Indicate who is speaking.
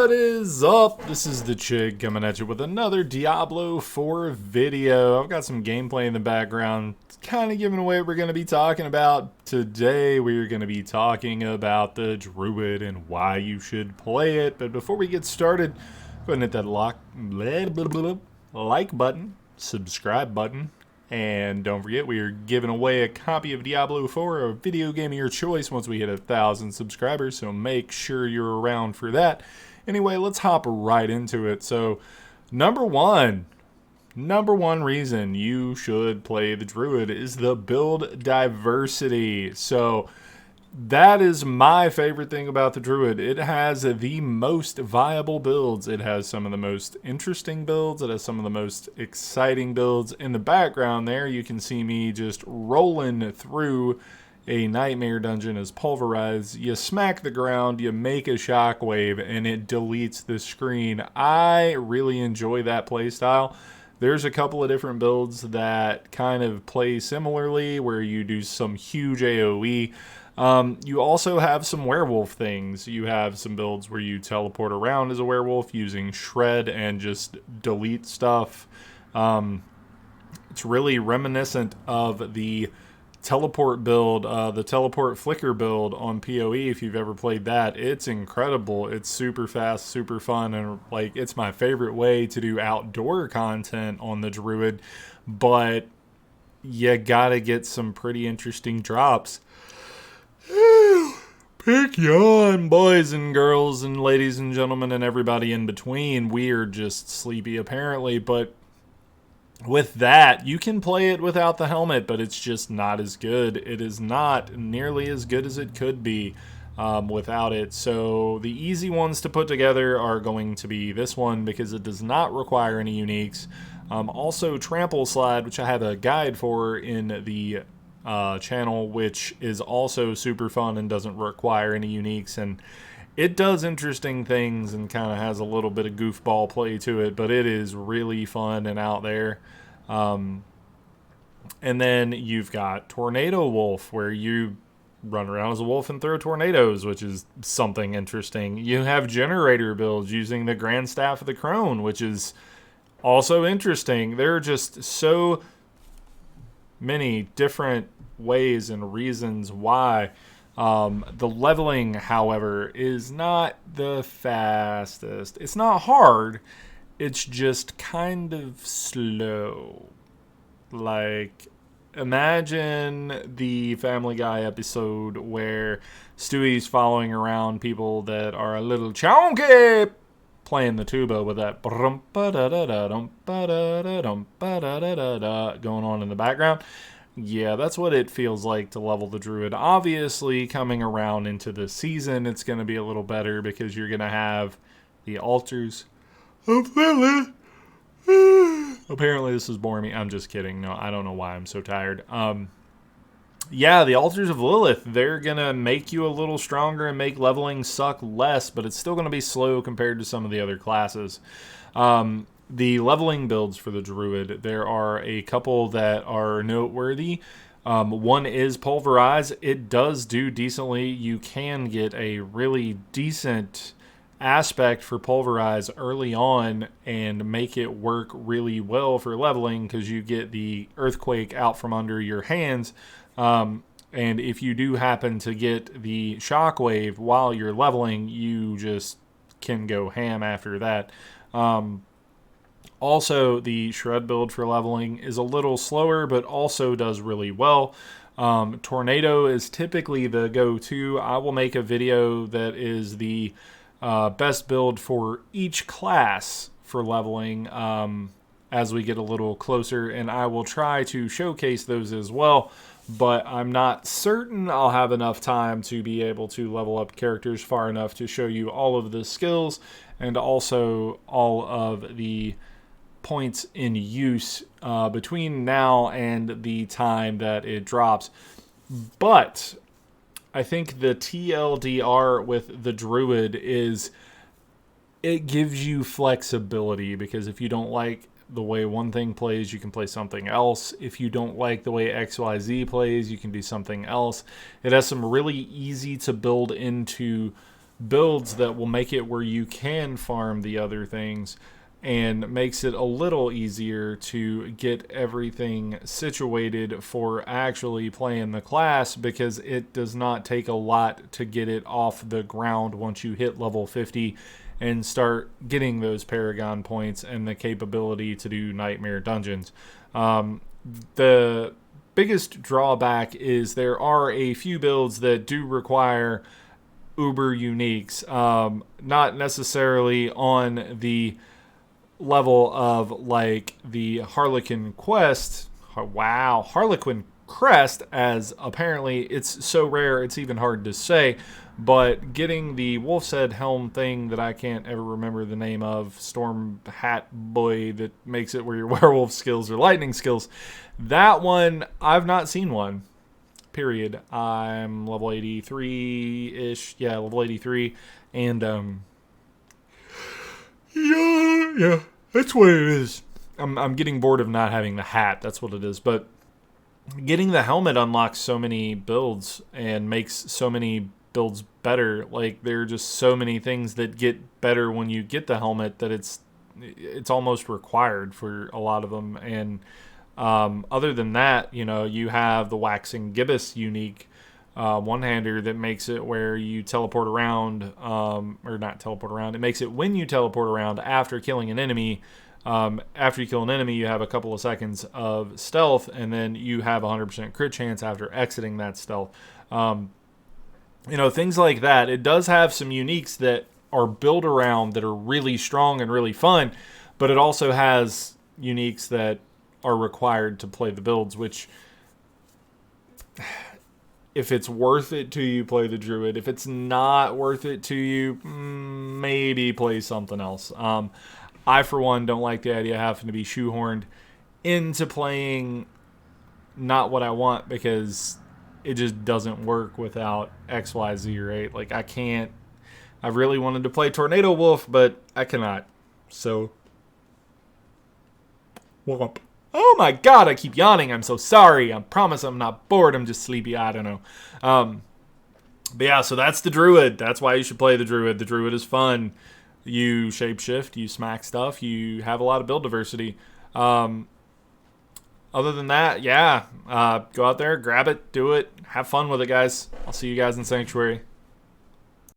Speaker 1: What is up? This is the Chig coming at you with another Diablo 4 video. I've got some gameplay in the background, kind of giving away what we're going to be talking about. Today we're going to be talking about the Druid and why you should play it. But before we get started, go ahead and hit that like button, subscribe button. And don't forget, we are giving away a copy of Diablo 4, a video game of your choice, once we hit 1,000 subscribers, so make sure you're around for that. Anyway, let's hop right into it. So, number one reason you should play the Druid is the build diversity. So, that is my favorite thing about the Druid. It has the most viable builds. It has some of the most interesting builds. It has some of the most exciting builds. In the background there, you can see me just rolling through a nightmare dungeon as pulverized. You smack the ground, you make a shockwave, and it deletes the screen. I really enjoy that playstyle. There's a couple of different builds that kind of play similarly, where you do some huge AoE. You also have some werewolf things. You have some builds where you teleport around as a werewolf using shred and just delete stuff. It's really reminiscent of the teleport build, the teleport flicker build on PoE. If you've ever played that, it's incredible. It's super fast, super fun, and like it's my favorite way to do outdoor content on the Druid. But you gotta get some pretty interesting drops. Pick yawn, boys and girls and ladies and gentlemen and everybody in between. We're just sleepy apparently, but with that, you can play it without the helmet, but it's just not as good. It is not nearly as good as it could be without it. So the easy ones to put together are going to be this one because it does not require any uniques. Also, Trample Slide, which I have a guide for in the channel, which is also super fun and doesn't require any uniques, and it does interesting things and kind of has a little bit of goofball play to it, but it is really fun and out there. And then you've got Tornado Wolf, where you run around as a wolf and throw tornadoes, which is something interesting. You have generator builds using the Grand Staff of the Crone, which is also interesting. There are just so many different ways and reasons why. The leveling, however, is not the fastest. It's not hard. It's just kind of slow. Like, imagine the Family Guy episode where Stewie's following around people that are a little chonky, playing the tuba with that going on in the background. Yeah, that's what it feels like to level the Druid. Obviously, coming around into the season, it's going to be a little better because you're going to have the altars of Lilith. Apparently, this is boring me. I'm just kidding. No, I don't know why I'm so tired. Yeah, the altars of Lilith, they're going to make you a little stronger and make leveling suck less, but it's still going to be slow compared to some of the other classes. The leveling builds for the Druid, there are a couple that are noteworthy. One is Pulverize. It does do decently. You can get a really decent aspect for Pulverize early on and make it work really well for leveling because you get the Earthquake out from under your hands. And if you do happen to get the Shockwave while you're leveling, you just can go ham after that. Also, the Shred build for leveling is a little slower, but also does really well. Tornado is typically the go-to. I will make a video that is the best build for each class for leveling as we get a little closer, and I will try to showcase those as well. But I'm not certain I'll have enough time to be able to level up characters far enough to show you all of the skills and also all of the points in use between now and the time that it drops. But I think the TLDR with the Druid is it gives you flexibility, because if you don't like the way one thing plays, you can play something else. If you don't like the way XYZ plays, you can do something else. It has some really easy to build into builds that will make it where you can farm the other things, and makes it a little easier to get everything situated for actually playing the class, because it does not take a lot to get it off the ground once you hit level 50 and start getting those Paragon points and the capability to do Nightmare Dungeons. The biggest drawback is there are a few builds that do require uber uniques, not necessarily on the level of like the Harlequin Quest. Wow, Harlequin Crest, as apparently it's so rare it's even hard to say. But getting the Wolf's Head helm thing that I can't ever remember the name of, Storm Hat Boy, that makes it where your werewolf skills are lightning skills, that one, I've not seen one. Period. I'm level 83-ish. Yeah, level 83. And, yeah, that's what it is. I'm getting bored of not having the hat. That's what it is. But getting the helmet unlocks so many builds and makes so many builds better. Like, there are just so many things that get better when you get the helmet that it's almost required for a lot of them. And other than that, you know, you have the Waxing Gibbous unique one-hander that makes it where you teleport around, or not teleport around. It makes it when you teleport around after killing an enemy. After you kill an enemy, you have a couple of seconds of stealth, and then you have 100% crit chance after exiting that stealth. You know, things like that. It does have some uniques that are built around that are really strong and really fun, but it also has uniques that are required to play the builds, which, if it's worth it to you, play the Druid. If it's not worth it to you, maybe play something else. I, for one, don't like the idea of having to be shoehorned into playing not what I want, because it just doesn't work without XYZ, right? Like, I can't. I really wanted to play Tornado Wolf, but I cannot. So, womp. Oh my god, I keep yawning. I'm so sorry. I promise I'm not bored. I'm just sleepy. I don't know. But yeah, so that's the Druid. That's why you should play the Druid. The Druid is fun. You shapeshift, you smack stuff, you have a lot of build diversity. Other than that, yeah, go out there, grab it, do it, have fun with it, guys. I'll see you guys in Sanctuary.